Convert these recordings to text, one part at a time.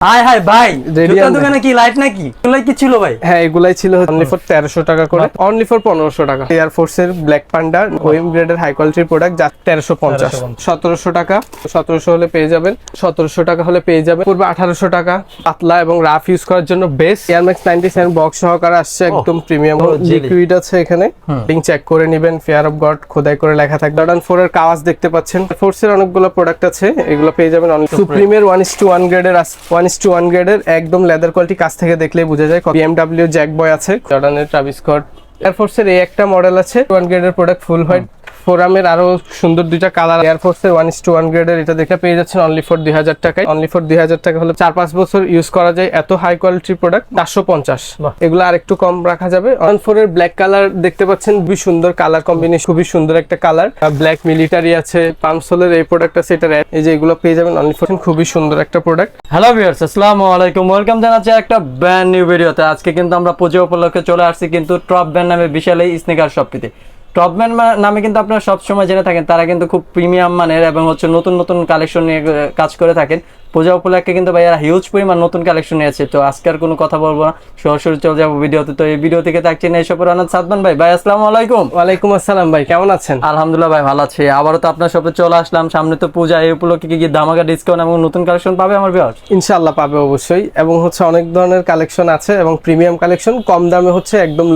High high ভাই, জুতা Radiant দোকানে কি লাইট নাকি? এগুলাই কি ছিল ভাই? হ্যাঁ, এগুলাই ছিল অনলি ফর 1300 টাকা করে, অনলি ফর 1500 টাকা। এয়ার ফোর্সের ব্ল্যাক পান্ডা ওএম গ্রেডের হাই কোয়ালিটির প্রোডাক্ট, যা 1350। 1700 টাকা, 1700 হলে পেয়ে যাবেন। 1700 টাকা হলে পেয়ে যাবেন। পূর্বে 1800 টাকা। পাতলা এবং রাফ ইউজ করার জন্য বেস্ট। এয়ার ম্যাক্স 97 বক্স সহকারে আসছে, একদম প্রিমিয়াম লিকুইড আছে এখানে। লিং চেক করে নেবেন, ফেয়ার অফ গড খোদাই করে লেখা থাকবে। জর্ডান 4 এর কাওয়াজ দেখতে পাচ্ছেন। ফোর্সের অনেকগুলো প্রোডাক্ট আছে, এগুলো পেয়ে যাবেন অনলি। সুপ্রিমের 1:1 গ্রেডের আছে, 1:1 গ্রেডের একদম লেদার কোয়ালিটি, কাছ থেকে দেখলেই বোঝা যায়। BMW জ্যাক বয় আছে, জর্ডানের ট্রাভিস স্কট। এয়ারফোর্সের এই একটা মডেল আছে 1 গ্রেডের প্রোডাক্ট, ফুল হোয়াইট। ফোরামের আরো সুন্দর দুইটা কালার। এয়ারফোর্সের 1:1 গ্রেডের এটা দেখে পেয়ে যাচ্ছেন অনলি ফর 2000 টাকায়। অনলি ফর 2000 টাকা হলে 4-5 বছর ইউজ করা যায়। এত হাই কোয়ালিটির প্রোডাক্ট 450। এগুলো আর একটু কম রাখা যাবে। 1.4 এর ব্ল্যাক কালার দেখতে পাচ্ছেন, খুবই সুন্দর কালার কম্বিনেশন, খুবই সুন্দর একটা কালার। ব্ল্যাক মিলিটারি আছে, পামসোলের এই প্রোডাক্ট আছে, এটা এই যে এগুলো পেয়ে যাবেন অনলি ফর। খুবই সুন্দর একটা প্রোডাক্ট। হ্যালো ভিউয়ার্স, আসসালামু আলাইকুম, ওয়েলকাম জানাচ্ছি একটা ব্র্যান্ড নিউ ভিডিওতে। আজকে কিন্তু আমরা পুজো উপলক্ষে চলে আসছি কিন্তু টপ ব্যান্ড নামে বিশাল এই স্নিকার শপটিতে। টপ ব্যান্ড নামে কিন্তু আপনারা সবসময় জেনে থাকেন, তারা কিন্তু খুব প্রিমিয়াম মানের এবং নতুন নতুন কালেকশন নিয়ে কাজ করে থাকেন। পূজা উপলক্ষে কিন্তু ভাইয়ারা হিউজ পরিমাণ নতুন কালেকশন নিয়েছে। তো আজকে আর কোনো কথা বলবো না, সরাসরি চলে যাবো ভিডিওতে। তো এই ভিডিও থেকে থাকছেন এই সফর আনাদ সাদমান ভাই। ভাই আসসালামু আলাইকুম। ওয়ালাইকুম আসসালাম ভাই, কেমন আছেন? আলহামদুলিল্লাহ ভাই, ভালো আছি। আবারও তো আপনার শপে চলে আসলাম, সামনে তো পূজা, এই উপলক্ষে কি ধামাকা ডিসকাউন্ট এবং নতুন কালেকশন পাবে আমার ভিউয়ার্স? ইনশাআল্লাহ পাবে অবশ্যই, এবং অনেক ধরনের কালেকশন আছে এবং প্রিমিয়াম কালেকশন কম দামে, একদম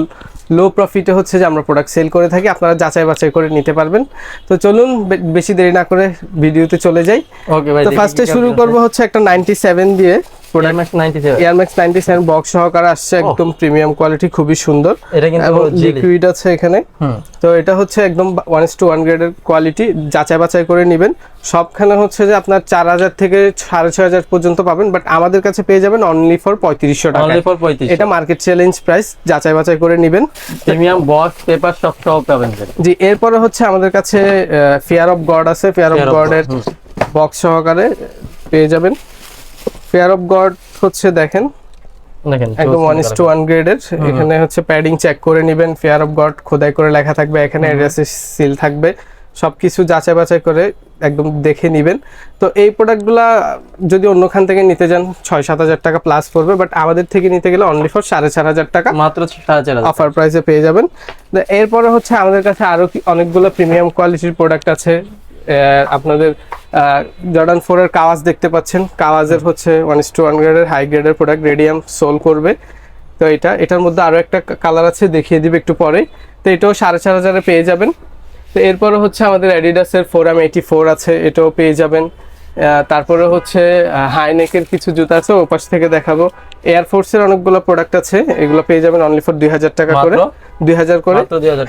লো প্রফিটে যে আমরা প্রোডাক্ট সেল করে থাকি। আপনারা যাচাই বাছাই করে নিতে পারবেন। তো চলুন বেশি দেরি না করে ভিডিওতে চলে যাই। ওকে ভাই, তো ফার্স্টে শুরু করব একটা 97 দিয়ে। Air max 97 air max 97 box সহকারে আসছে, একদম প্রিমিয়াম কোয়ালিটি, খুবই সুন্দর। এটা কিন্তু লিকুইড আছে এখানে। তো এটা একদম 1:1 গ্রেডের কোয়ালিটি, যাচাই বাছাই করে নেবেন। সবখানে যে আপনার 4000 থেকে 6500 পর্যন্ত পাবেন, বাট আমাদের কাছে পেয়ে যাবেন অনলি ফর 3500 টাকা। Only for 3500। এটা মার্কেট চ্যালেঞ্জ প্রাইস, যাচাই বাছাই করে নেবেন। প্রিমিয়াম বক্স পেপার সব পাবেন জি। এরপরে আমাদের কাছে ফেয়ার অফ গড আছে, ফেয়ার অফ গডের বক্স সহকারে পেয়ে যাবেন। ফেয়ার অফ গড দেখেন একদম 1:1 গ্রেডের। এখানে প্যাডিং চেক করে নেবেন, ফেয়ার অফ গড খোদাই করে লেখা থাকবে, এখানে অ্যাড্রেস সিল থাকবে, সবকিছু যাচাই বাছাই করে একদম দেখে নেবেন। তো এই প্রোডাক্টগুলা যদি অন্যখান থেকে নিতে যান 6-7 হাজার টাকা প্লাস পড়বে, বাট আমাদের থেকে নিতে গেলে অনলি ফর 4,500 টাকা, মাত্র 4,500 অফার প্রাইসে পেয়ে যাবেন। এরপরে আমাদের কাছে আরো অনেকগুলো প্রিমিয়াম কোয়ালিটির প্রোডাক্ট আছে। আপনাদের জর্ডান 4 এর কাওয়াজ দেখতে পাচ্ছেন, কাওয়াজের 1:1 গ্রেডের হাই গ্রেডের প্রোডাক্ট, রেডিয়াম সোল করবে। তো এটার মধ্যে আরো একটা কালার আছে, দেখিয়ে দিবে একটু পরে। তো এটাও 4,500 পেয়ে যাবেন। তো এরপরে আমাদের অ্যাডিডাসের 4M84 আছে, এটাও পেয়ে যাবেন। তারপরে হাইনেকের কিছু জুতা আছে, ওপাশ থেকে দেখাবো। এয়ারফোর্সের অনেকগুলো প্রোডাক্ট আছে, এগুলো পেয়ে যাবেন অনলি ফর 2000 টাকা করে। 2000 করে।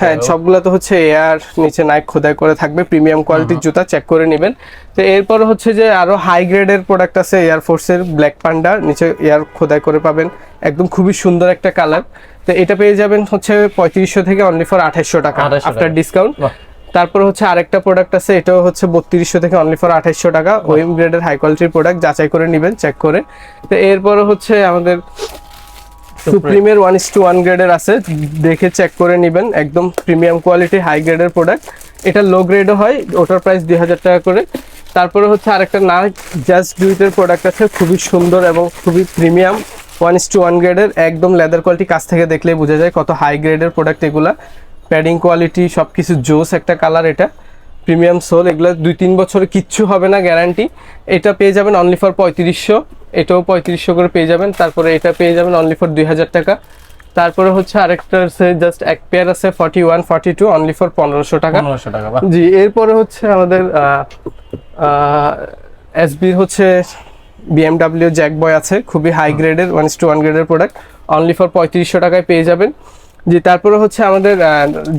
হ্যাঁ, সবগুলো তো এয়ার, নিচে নাইক খোদাই করে থাকবে, প্রিমিয়াম কোয়ালিটির জুতা, চেক করে নেবেন। তো এরপর যে আরো হাই গ্রেডের প্রোডাক্ট আছে, এয়ারফোর্সের ব্ল্যাক পান্ডা, নিচে এয়ার খোদাই করে পাবেন, একদম খুবই সুন্দর একটা কালার। তো এটা পেয়ে যাবেন 3500 থেকে অনলি ফর 2800 টাকা আফটার ডিসকাউন্ট। তারপর আরেকটা প্রোডাক্ট আছে, এটাও 3200 থেকে অনলি ফর 2800 টাকা, ওএম গ্রেডের হাই কোয়ালিটির প্রোডাক্ট, যাচাই করে নেবেন চেক করে। তো এরপর আমাদের সুপ্রিমের 1:1 গ্রেডের আছে, দেখে চেক করে নেবেন, একদম প্রিমিয়াম কোয়ালিটি হাই গ্রেডের প্রোডাক্ট। এটা লো গ্রেডও হয়, ওটার প্রাইস 2000 টাকা করে। তারপরে আরেকটা নাইক জাস্ট ডুইটের প্রোডাক্ট আছে, খুবই সুন্দর এবং খুবই প্রিমিয়াম, 1:1 গ্রেডের, একদম লেদার কোয়ালিটি, কাছ থেকে দেখলেই বোঝা যায় কত হাই গ্রেডের প্রোডাক্ট এগুলা। প্যাডিং কোয়ালিটি সবকিছু জোস একটা কালার, এটা প্রিমিয়াম সোল, এগুলো 2-3 বছরে কিচ্ছু হবে না, গ্যারান্টি। এটা পেয়ে যাবেন অনলি ফর 3500, এটাও 3500 করে পেয়ে যাবেন। তারপরে এটা পেয়ে যাবেন অনলি ফর 2000 টাকা। তারপরে আরেকটা আছে, জাস্ট এক পেয়ার আছে 41-42, অনলি ফর 1500 টাকা। 1500 টাকা। জি। এরপরে আমাদের এসবি BMW জ্যাক বয় আছে, খুবই হাই গ্রেডের 1:1 গ্রেডের প্রোডাক্ট, অনলি ফর 3500 টাকায় পেয়ে যাবেন। জি। তারপরে আমাদের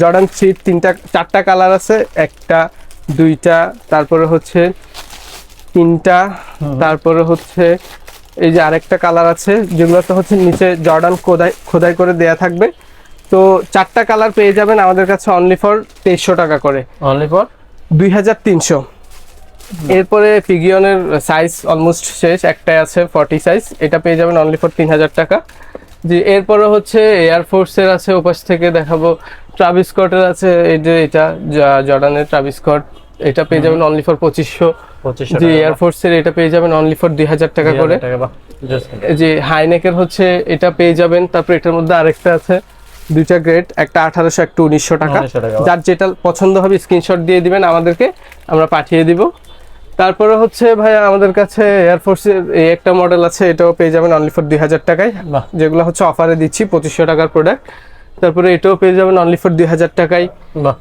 জর্ডান 3 4টা কালার আছে, একটা, দুইটা, তারপরে তিনটা, তারপরে এই যে আরেকটা কালার আছে, যেগুলোতে নিচে জর্ডান খোদাই করে দেয়া থাকবে। তো 4টা কালার পেয়ে যাবেন আমাদের কাছে অনলি ফর 2300 টাকা করে, অনলি ফর 2300। এরপরে পিগিয়নের সাইজ অলমোস্ট শেষ, একটাই আছে 40 সাইজ, এটা পেয়ে যাবেন অনলি ফর 3000 টাকা। জি। এরপরে এয়ারফোর্সের আছে, ওপাশ থেকে দেখাবো। ট্রাভিস স্কটের আছে, এই যে এটা জর্ডানের ট্রাভিস স্কট, এটা পেয়ে যাবেন অনলি ফর 2500। 2500 জি টাকা। এয়ারফোর্সের এটা পেয়ে যাবেন অনলি ফর 2000 টাকা করে। 2000 টাকা, বাহ just যে হাইনেকের হচ্ছে এটা পেয়ে যাবেন। তারপর এটার মধ্যে আরেকটা আছে, দুইটা গ্রেড, একটা 1800 একটা 1900 টাকা। 1900 টাকা। যার যেটা পছন্দ হবে স্ক্রিনশট দিয়ে দিবেন আমাদেরকে, আমরা পাঠিয়ে দিব। তারপরে হচ্ছে ভাইয়া আমাদের কাছে এয়ারফোর্সের এই একটা মডেল আছে, এটাও পেয়ে যাবেন অনলি ফর 2000 টাকায়, বাহ। যেগুলো হচ্ছে অফারে দিচ্ছি 2500 টাকার প্রোডাক্ট। তারপরে এটাও পেয়ে যাবেন অনলি ফর 2000 টাকায়। বাহ,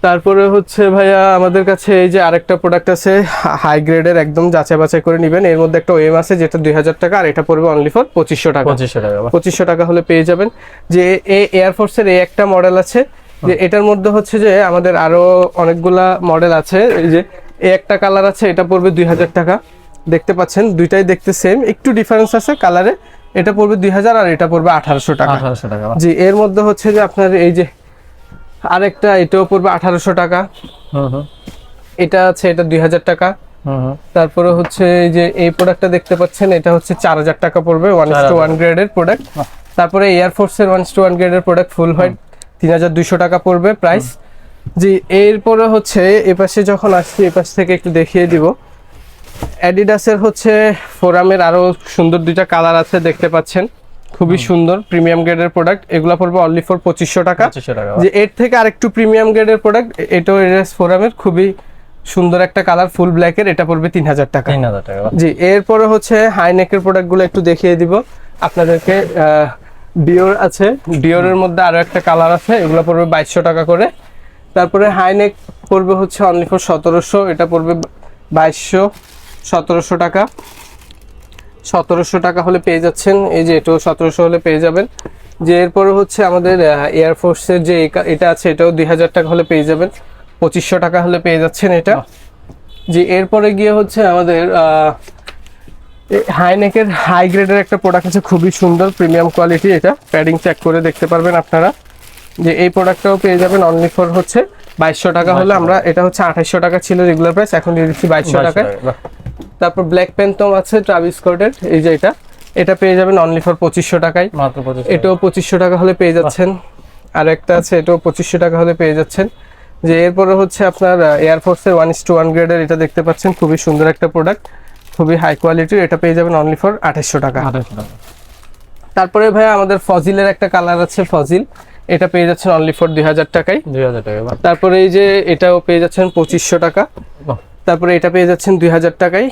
তারপরে হচ্ছে ভাইয়া আমাদের কাছে এই যে আরেকটা প্রোডাক্ট আছে হাই গ্রেডের, একদম যাচাই বাছাই করে নেবেন। এর মধ্যে একটা ওএম আছে যেটা 2000 টাকা, আর এটা পড়বে অনলি ফর 2500 টাকা। 2500 টাকা, বাহ। 2500 টাকা হলে পেয়ে যাবেন। যে এই এয়ারফোর্সের এই একটা মডেল আছে, যে এটার মধ্যে হচ্ছে যে আমাদের আরো অনেকগুলা মডেল আছে। এই যে এই একটা কালার আছে, এটা পড়বে 2000 টাকা। দেখতে পাচ্ছেন দুইটাই দেখতে সেম, একটু ডিফারেন্স আছে কালারে। এটা পড়বে 2000 আর এটা পড়বে 1800 টাকা। 1800 টাকা, বাহ। জি এর মধ্যে হচ্ছে যে আপনার এই যে আরেকটা, এটাও পড়বে 1800 টাকা। হুম হুম এটা আছে, এটা 2000 টাকা। হুম। তারপরে হচ্ছে এই যে এই প্রোডাক্টটা দেখতে পাচ্ছেন, এটা হচ্ছে 4000 টাকা পড়বে, 1:1 গ্রেডের প্রোডাক্ট। তারপরে এয়ারফোর্সের 1:1 গ্রেডের প্রোডাক্ট ফুল হোয়াইট 3200 টাকা পড়বে প্রাইস। জি এরপরে হচ্ছে এপাশে যখন আসছি, এপাশ থেকে একটু দেখিয়ে দিব। অ্যাডিডাসের হচ্ছে ফোরামের আরো সুন্দর দুইটা কালার আছে, দেখতে পাচ্ছেন খুবই সুন্দর প্রিমিয়াম গ্রেডের প্রোডাক্ট। এগুলা পড়বে অনলি ফর 2500 টাকা। 2500 টাকা, যে এর থেকে আরেকটু প্রিমিয়াম গ্রেডের প্রোডাক্ট, এটাও এডিডাস ফোরামের খুবই সুন্দর একটা কালার, ফুল ব্ল্যাকের, এটা পড়বে 3000 টাকা। 3000 টাকা, বাহ। জি এরপরে হচ্ছে হাইনেকের প্রোডাক্টগুলো একটু দেখিয়ে দিব আপনাদেরকে। ডিওর আছে, ডিওরের মধ্যে আরো একটা কালার আছে, এগুলো পড়বে 2200 টাকা করে। তারপরে হাইনেক পড়বে হচ্ছে অনলি ফর 1700, এটা পড়বে 2200, 1700 টাকা। 1700 টাকা হলে পেয়ে যাচ্ছেন। এই যে এটাও 1700 হলে পেয়ে যাবেন। যে এরপরে হচ্ছে আমাদের এয়ারফোর্সের যে এটা আছে, এটাও 2000 টাকা হলে পেয়ে যাবেন, 2500 টাকা হলে পেয়ে যাচ্ছেন এটা। যে এরপরে গিয়ে হচ্ছে আমাদের হাইনেকের হাই গ্রেডের একটা প্রোডাক্ট আছে, খুবই সুন্দর প্রিমিয়াম কোয়ালিটি। এটা প্যাডিং চেক করে দেখতে পারবেন আপনারা। যে এই প্রোডাক্টটাও পেয়ে যাবেন অনলি ফর হচ্ছে 2200 টাকা হলে। আমরা এটা হচ্ছে 2800 টাকা ছিল রেগুলার প্রাইস, এখন দিয়ে দিচ্ছি 2200 টাকায়। বাহ। তারপর ব্ল্যাক প্যান্থম আছে ট্রাভিস স্কটের, এই যে এটা পেয়ে যাবেন অনলি ফর 2500 টাকায়। মাত্র 2500 এটাও 2500 টাকা হলে পেয়ে যাচ্ছেন। আর একটা আছে, এটাও 2500 টাকা হলে পেয়ে যাচ্ছেন। যে এরপরে হচ্ছে আপনার এয়ারফোর্সের 1:1 গ্রেডের, এটা দেখতে পাচ্ছেন খুবই সুন্দর একটা প্রোডাক্ট, খুবই হাই কোয়ালিটির, এটা পেয়ে যাবেন অনলি ফর 2800 টাকা। 2800 টাকা। তারপরে ভাই আমাদের ফজিলের একটা কালার আছে, ফজিল, এটা পেয়ে যাচ্ছেন অনলি ফর 2000 টাকায়। 2000 টাকা, বাহ। তারপরে এই যে এটাও পেয়ে যাচ্ছেন 2500 টাকা। বাহ। তারপরে এটা পেয়ে যাচ্ছেন 2000 টাকায়।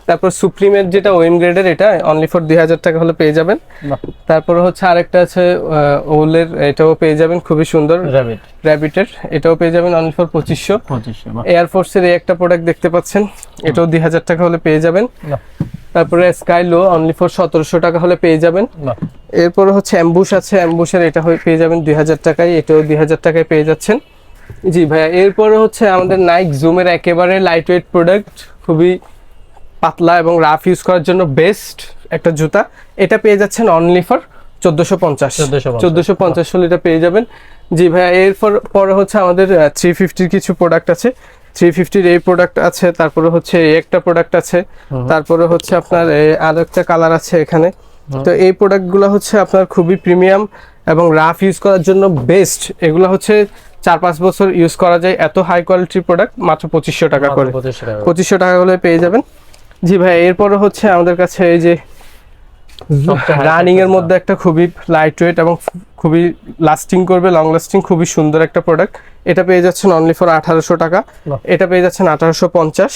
তারপর সুপ্রিমের যেটা ওএম গ্রেডের, এটা অনলি ফর 2000 টাকা হলে পেয়ে যাবেন। বাহ। তারপরে হচ্ছে আরেকটা আছে ওলের, এটাও পেয়ে যাবেন খুবই সুন্দর, র‍্যাবিট র‍্যাবিটের, এটাও পেয়ে যাবেন অনলি ফর 2500। 2500, বাহ। এয়ারফোর্সের এই একটা প্রোডাক্ট দেখতে পাচ্ছেন, এটাও 2000 টাকা হলে পেয়ে যাবেন। বাহ। তারপরে স্কাইলো অনলি ফর 1700 টাকা হলে পেয়ে যাবেন। বাহ। এরপরে হচ্ছে অ্যাম্বুশ আছে, অ্যাম্বুশের এটা পেয়ে যাবেন 2000 টাকায়, এটাও 2000 টাকায় পেয়ে যাচ্ছেন। জি ভাইয়া এরপরে হচ্ছে আমাদের নাইক জুমের একেবারে লাইট ওয়েট প্রোডাক্ট, খুবই পাতলা এবং রাফ ইউজ করার জন্য বেস্ট একটা জুতা, এটা পেয়ে যাচ্ছেন অনলি ফর 1450। 1450 হলে এটা পেয়ে যাবেন। জি ভাইয়া এরপর পরে হচ্ছে আমাদের 350 কিছু প্রোডাক্ট আছে, 350 এই প্রোডাক্ট আছে। তারপরে হচ্ছে এই একটা প্রোডাক্ট আছে। তারপরে হচ্ছে আপনার আর একটা কালার আছে এখানে। তো এই প্রোডাক্টগুলো হচ্ছে আপনার খুবই প্রিমিয়াম এবং রাফ ইউজ করার জন্য বেস্ট। এগুলো হচ্ছে 4-5 বছর ইউজ করা যায়, এত হাই কোয়ালিটির প্রোডাক্ট, মাত্র 2500 টাকা করে। 2500 টাকা হলে পেয়ে যাবেন। জি ভাই এরপরে হচ্ছে আমাদের কাছে এই যে রানিং এর মধ্যে একটা খুবই লাইট ওয়েট এবং খুবই লাস্টিং করবে, লং লাস্টিং, খুবই সুন্দর একটা প্রোডাক্ট, এটা পেয়ে যাচ্ছেন অনলি ফর 1800 টাকা। এটা পেয়ে যাচ্ছেন 1850।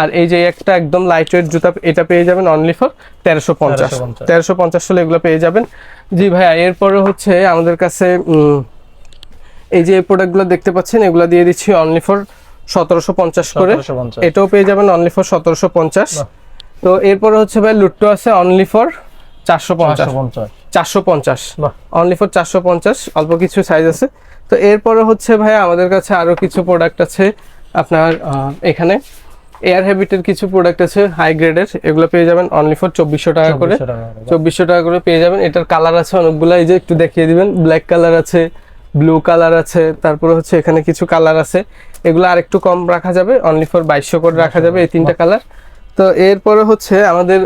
আর এই যে একটা একদম লাইট ওয়েট জুতা, এটা পেয়ে যাবেন অনলি ফর 1350। 1350 হলে এগুলো পেয়ে যাবেন। জি ভাইয়া এরপরে হচ্ছে আমাদের কাছে এই যে প্রোডাক্টগুলো দেখতে পাচ্ছেন, এগুলো দিয়ে দিচ্ছি অনলি ফর 1750 করে। এটাও পেয়ে যাবেন অনলি ফর 1750। তো এরপরে হচ্ছে ভাই লুট্টো আছে অনলি ফর 450 অনলি ফর 450, অল্প কিছু সাইজ আছে। তো এরপরে হচ্ছে ভাই আমাদের কাছে আরো কিছু প্রোডাক্ট আছে আপনার এখানে এয়ার হ্যাবিটের কিছু প্রোডাক্ট আছে হাই গ্রেডের, এগুলো পেয়ে যাবেন অনলি ফর 2400 টাকা করে। 2400 টাকা করে পেয়ে যাবেন। এটার কালার আছে অনেকগুলো, এই যে একটু দেখিয়ে দিবেন, ব্ল্যাক কালার আছে, ব্লু কালার আছে, তারপরে হচ্ছে এখানে কিছু কালার আছে, এগুলো আরেকটু কম রাখা যাবে, অনলি ফর 2200 করে রাখা যাবে এই তিনটা কালার। তো এরপরে হচ্ছে আমাদের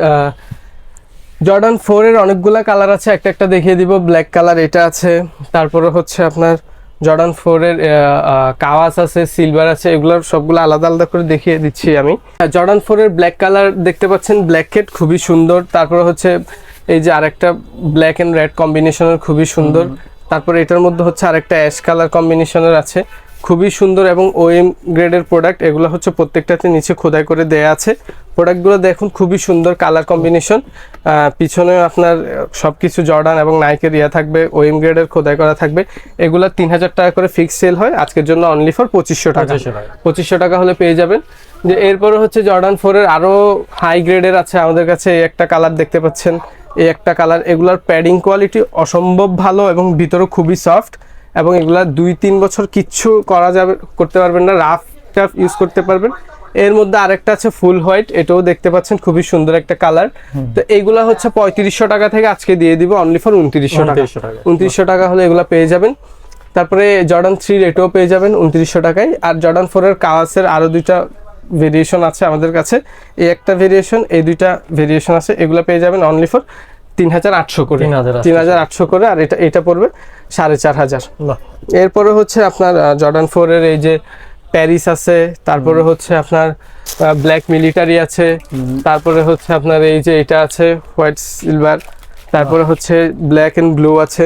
জর্ডান 4 এর অনেকগুলা কালার আছে, একটা একটা দেখিয়ে দিব। ব্ল্যাক কালার এটা আছে, তারপরে হচ্ছে আপনার জর্ডান 4 এর কাওয়াস আছে, সিলভার আছে, এগুলোর সবগুলো আলাদা আলাদা করে দেখিয়ে দিচ্ছি আমি। জর্ডান 4 এর ব্ল্যাক কালার দেখতে পাচ্ছেন, ব্ল্যাক হেড খুবই সুন্দর। তারপরে হচ্ছে এই যে আরেকটা ব্ল্যাক এন্ড রেড কম্বিনেশনের খুবই সুন্দর। তারপরে এটার মধ্যে হচ্ছে আরেকটা অ্যাশ কালার কম্বিনেশনের আছে, খুবই সুন্দর এবং ওএম গ্রেডের প্রোডাক্ট। এগুলো হচ্ছে প্রত্যেকটাতে নিচে খোদাই করে দেয়া আছে। প্রোডাক্টগুলো দেখুন খুবই সুন্দর কালার কম্বিনেশন। পিছনে আপনার সবকিছু জর্ডান এবং নাইকের ইয়া থাকবে, ওএম গ্রেডের খোদাই করা থাকবে। এগুলো 3000 টাকা করে ফিক্স সেল হয়, আজকের জন্য অনলি ফর 2500 টাকা। 2500 টাকা হলে পেয়ে যাবেন। যে এরপরে হচ্ছে জর্ডান 4 এর আরো হাই গ্রেডের আছে আমাদের কাছে। এই একটা কালার দেখতে পাচ্ছেন, এই একটা কালার। এগুলার প্যাডিং কোয়ালিটি অসম্ভব ভালো এবং ভিতরে খুবই সফট, এবং এগুলা 2-3 বছর কিচ্ছু করতে পারবেন না, রাফ টাফ ইউজ করতে পারবেন। এর মধ্যে আরেকটা আছে ফুল হোয়াইট, এটাও দেখতে পাচ্ছেন খুবই সুন্দর একটা কালার। তো এইগুলা হচ্ছে 3500 টাকা থেকে আজকে দিয়ে দিব অনলি ফর 2900 টাকা। 2900 টাকা হলে এগুলা পেয়ে যাবেন। তারপরে জর্ডান 3 এটাও পেয়ে যাবেন 2900 টাকায়। আর জর্ডান 4 এর কাওয়াসের আরো দুইটা ভেরিয়েশন আছে আমাদের কাছে। এই একটা ভেরিয়েশন, এই দুইটা ভেরিয়েশন আছে, এগুলা পেয়ে যাবেন অনলি ফর 3800 করে। 3800 করে। আর এটা পড়বে 4500। এরপরে হচ্ছে আপনার জর্ডান 4 এর এই যে প্যারিস আছে, তারপরে হচ্ছে আপনার ব্ল্যাক মিলিটারি আছে, তারপরে হচ্ছে আপনার এই যে এটা আছে হোয়াইট সিলভার, তারপরে হচ্ছে ব্ল্যাক এন্ড ব্লু আছে।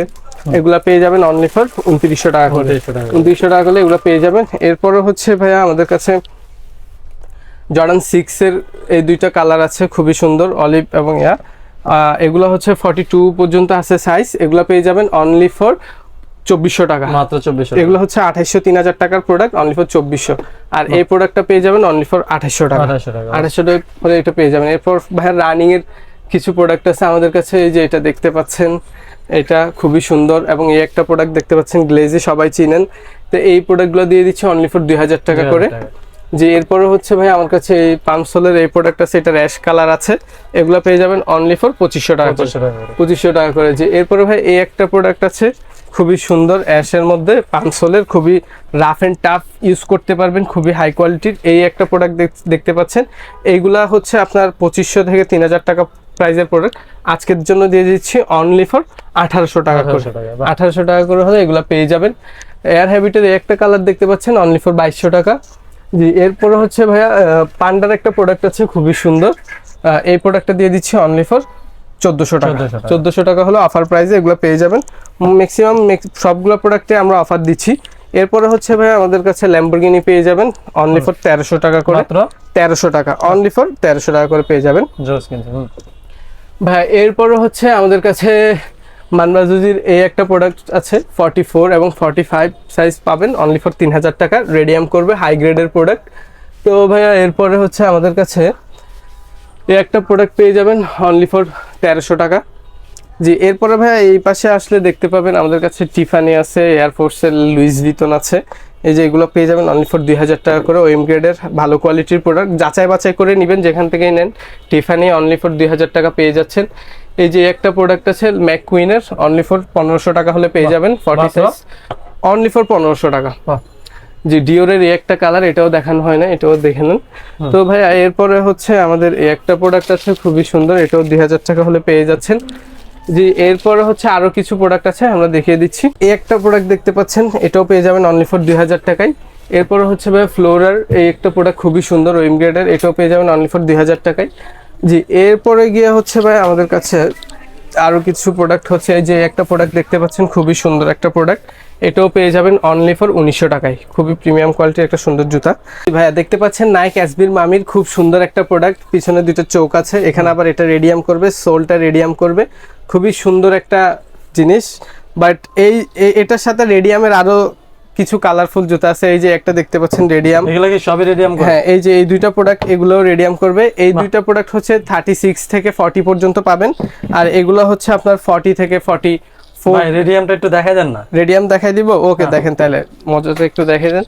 এগুলা পেয়ে যাবেন অনলি ফর 2900 টাকা করে। 2900 টাকা করে এগুলা পেয়ে যাবেন। এরপরে হচ্ছে ভাইয়া আমাদের কাছে জর্ডান 6 এর এই দুইটা কালার আছে, খুবই সুন্দর, অলিভ এবং এগুলো হচ্ছে 42 পর্যন্ত আছে সাইজ। এগুলো পেয়ে যাবেন অনলি ফর 2400 টাকা, মাত্র 2400। এগুলো হচ্ছে 2800 3000 টাকার প্রোডাক্ট, অনলি ফর 2400। আর এই প্রোডাক্টটা পেয়ে যাবেন অনলি ফর 2800 টাকা। 2800 টাকা করে এটা পেয়ে যাবেন। এরপর ভাই রানিং এর কিছু প্রোডাক্ট আছে আমাদের কাছে। এই যে এটা দেখতে পাচ্ছেন, এটা খুবই সুন্দর, এবং এই একটা প্রোডাক্ট দেখতে পাচ্ছেন গ্লেজি, সবাই চিনেন। তো এই প্রোডাক্টগুলো দিয়ে দিচ্ছি অনলি ফর 2000 টাকা করে। যে এরপরে হচ্ছে ভাই আমার কাছে এই পামসোলের এই প্রোডাক্ট আছে, এটা র্যাশ কালার আছে, এগুলো পেয়ে যাবেন অনলি ফর 2500 টাকা করে। 2500 টাকা করে। যে এরপরে ভাই এই একটা প্রোডাক্ট আছে খুবই সুন্দর, অ্যাশের মধ্যে পামসোলের, খুবই রাফ এন্ড টাফ ইউজ করতে পারবেন, খুবই হাই কোয়ালিটির। এই একটা প্রোডাক্ট দেখতে পাচ্ছেন। এইগুলা হচ্ছে আপনার 2500 থেকে 3000 টাকা প্রাইজের প্রোডাক্ট। আজকের জন্য দিয়ে দিচ্ছি অনলি ফর 1800 টাকা করে। 1800 টাকা করে হলে এগুলা পেয়ে যাবেন। এয়ার হ্যাবিটের এই একটা কালার দেখতে পাচ্ছেন অনলি ফর 2200 টাকা। জি এরপরে হচ্ছে ভাইয়া পান্ডার একটা প্রোডাক্ট আছে খুবই সুন্দর, এই প্রোডাক্টটা দিয়ে দিচ্ছি অনলি ফর 1400 টাকা। 1400 টাকা হলো অফার প্রাইসে এগুলো পেয়ে যাবেন। ম্যাক্সিমাম সবগুলো প্রোডাক্টে আমরা অফার দিচ্ছি। এরপরে হচ্ছে ভাইয়া আমাদের কাছে ল্যাম্বরগিনি পেয়ে যাবেন অনলি ফর 1300 টাকা করে। 1300 টাকা, অনলি ফর 1300 টাকা করে পেয়ে যাবেন ভাই। এরপরে হচ্ছে আমাদের কাছে মানবাজুজির এই একটা প্রোডাক্ট আছে 44 এবং 45 সাইজ পাবেন অনলি ফর 3000 টাকা, রেডিয়াম করবে, হাই গ্রেডের প্রোডাক্ট। তো ভাইয়া এরপরে হচ্ছে আমাদের কাছে এই একটা প্রোডাক্ট পেয়ে যাবেন অনলি ফর 1300 টাকা। জি এরপরে ভাইয়া এই পাশে আসলে দেখতে পাবেন আমাদের কাছে টিফানি আছে, এয়ারফোর্সের লুইস ভিতন আছে। এই যে এগুলো পেয়ে যাবেন অনলি ফর 2000 টাকা করে, ওএম গ্রেডের ভালো কোয়ালিটির প্রোডাক্ট, যাচাই বাছাই করে নেবেন যেখান থেকেই নেন। টিফানি অনলি ফর 2000 টাকা পেয়ে যাচ্ছেন। এই যে একটা প্রোডাক্ট আছে ম্যাককুইনের, অনলি ফর 1500 টাকা হলে পেয়ে যাবেন 40 সাইজ, অনলি ফর 1500 টাকা। যে ডিওরের এই একটা কালার, এটাও দেখানো হয় না, এটাও দেখে নেন। তো ভাই এরপরে হচ্ছে আমাদের এই একটা প্রোডাক্ট আছে খুবই সুন্দর, এটাও 2000 টাকা হলে পেয়ে যাচ্ছেন। জি এরপরে হচ্ছে আরো কিছু প্রোডাক্ট আছে, আমরা দেখিয়ে দিচ্ছি। এই একটা প্রোডাক্ট দেখতে পাচ্ছেন, এটাও পেয়ে যাবেন অনলি ফর 2000 টাকায়। এরপরে হচ্ছে ভাই ফ্লোরার এই একটা প্রোডাক্ট খুবই সুন্দর, ওএম গ্রেডের, এটাও পেয়ে যাবেন অনলি ফর 2000 টাকায়। জি এরপরে গিয়ে হচ্ছে ভাই আমাদের কাছে আরো কিছু প্রোডাক্ট হচ্ছে, এই যে একটা প্রোডাক্ট দেখতে পাচ্ছেন খুবই সুন্দর একটা প্রোডাক্ট, এটাও পেয়ে যাবেন অনলি ফর 1900 টাকায়, খুবই প্রিমিয়াম কোয়ালিটির একটা সুন্দর জুতা। ভাইয়া দেখতে পাচ্ছেন নাইক এসবির মামির খুব সুন্দর একটা প্রোডাক্ট, পিছনে দুটো চোখ আছে, এখানে আবার এটা রেডিয়াম করবে, সোলটা রেডিয়াম করবে, খুবই সুন্দর একটা জিনিস। বাট এটার সাথে রেডিয়ামের আরো কিছু কালারফুল জুতা আছে। এই যে একটা দেখতে পাচ্ছেন রেডিয়াম, এগুলো কি সবই রেডিয়াম করে? হ্যাঁ এই যে এই দুইটা প্রোডাক্ট, এগুলো রেডিয়াম করবে। এই দুইটা প্রোডাক্ট হচ্ছে 36 থেকে 40 পর্যন্ত পাবেন, আর এগুলো হচ্ছে আপনার 40 থেকে 44। ভাই রেডিয়ামটা একটু দেখাই দেন না। রেডিয়াম দেখাই দিব, ওকে দেখেন তাহলে মজাটা একটু দেখাই দেন।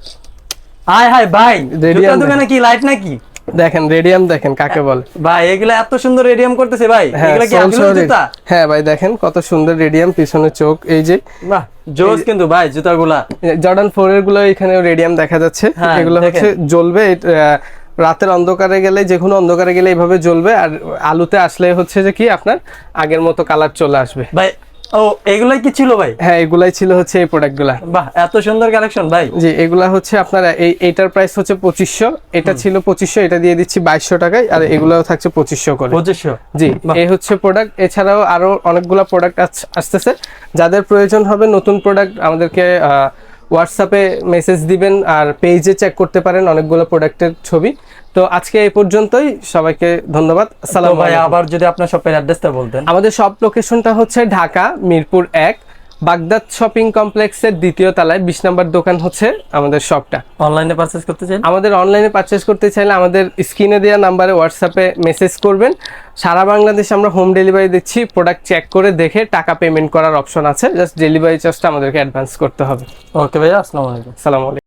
হাই হাই ভাই, রেডিয়াম দোকানে কি লাইট নাকি? দেখেন রেডিয়াম দেখেন কাকে বলে ভাই, এগুলো এত সুন্দর রেডিয়াম করতেছে ভাই, এগুলো কি আসলে জুতা? হ্যাঁ ভাই দেখেন কত সুন্দর রেডিয়াম, পিছনে চোখ, এই যে বাহ জোস কিন্তু ভাই জুতাগুলা। জর্ডান 4 এর গুলো এখানেও রেডিয়াম দেখা যাচ্ছে, এগুলো হচ্ছে জ্বলবে রাতের অন্ধকারে গেলে, যে কোনো অন্ধকারে গেলে এইভাবে জ্বলবে, আর আলুতে আসলে হচ্ছে যে কি আপনার আগের মতো কালার চলে আসবে। ভাই ও এগুলাই কি ছিল ভাই? হ্যাঁ, এগুলাই ছিল হচ্ছে এই প্রোডাক্টগুলা। বাহ, এত সুন্দর কালেকশন ভাই। জি, এগুলা হচ্ছে আপনারা এইটার প্রাইস হচ্ছে 2500, এটা ছিল 2500, এটা দিয়ে দিচ্ছি 2200 টাকায়, আর এগুলাও থাকছে 2500 করে। 2500? জি, বাহ। এই হচ্ছে প্রোডাক্ট। এছাড়াও আরো অনেকগুলো প্রোডাক্ট আসতেছে, যাদের প্রয়োজন হবে নতুন প্রোডাক্ট আমাদেরকে হোয়াটসঅ্যাপে মেসেজ দিবেন, আর পেজে চেক করতে পারেন অনেকগুলো প্রোডাক্টের ছবি। তো আজকে এই পর্যন্তই, সবাইকে ধন্যবাদ। তো আসসালামু ভাই আলাইকুম। আবার যদি আপনার শপের অ্যাড্রেসটা বলতেন। আমাদের শপ লোকেশনটা হচ্ছে ঢাকা মিরপুর 1 বাগদাদ শপিং কমপ্লেক্সের 2য় তলায় 20 নম্বর দোকান হচ্ছে আমাদের শপটা। অনলাইনে পারচেজ করতে চাই? আমাদের অনলাইনে পারচেজ করতে চাইলে আমাদের স্ক্রিনে দেওয়া নাম্বারে হোয়াটসঅ্যাপে মেসেজ করবেন। সারা বাংলাদেশে আমরা হোম ডেলিভারি দিচ্ছি। প্রোডাক্ট চেক করে দেখে টাকা পেমেন্ট করার অপশন আছে, জাস্ট ডেলিভারি চার্জটা আমাদেরকে অ্যাডভান্স করতে হবে। ওকে ভাইয়া, আসসালামু আলাইকুম। আসসালামু আলাইকুম।